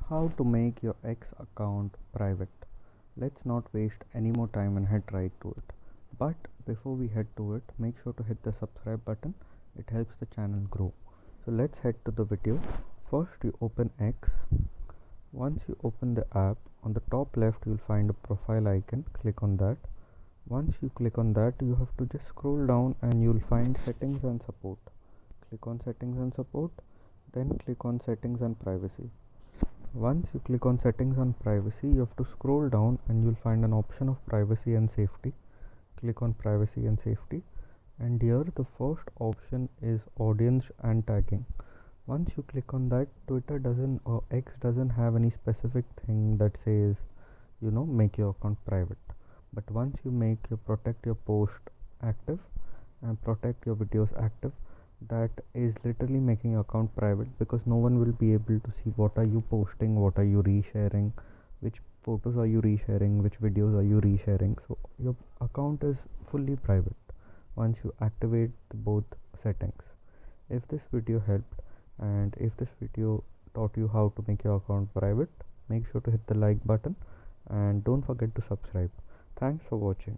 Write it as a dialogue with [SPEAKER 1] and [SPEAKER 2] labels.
[SPEAKER 1] How to make your X account private. Let's not waste any more time and head right to it. But before we head to it, make sure to hit the subscribe button. It helps the channel grow. So let's head to the video. First you open X. Once you open the app, on the top left you'll find a profile icon. Click on that. Once you click on that, you have to just scroll down and you'll find settings and support. Click on settings and support, then click on settings and privacy. Once you click on settings and privacy, you have to scroll down and you'll find an option of privacy and safety. Click on privacy and safety, and here the first option is audience and tagging. Once you click on that, Twitter doesn't or X doesn't have any specific thing that says make your account private. But once you make your protect your post active and protect your videos active, that is literally making your account private, because no one will be able to see what are you posting, what are you resharing, which photos are you resharing, which videos are you resharing. So your account is fully private once you activate both settings. If this video helped and if this video taught you how to make your account private, make sure to hit the like button and don't forget to subscribe. Thanks for watching.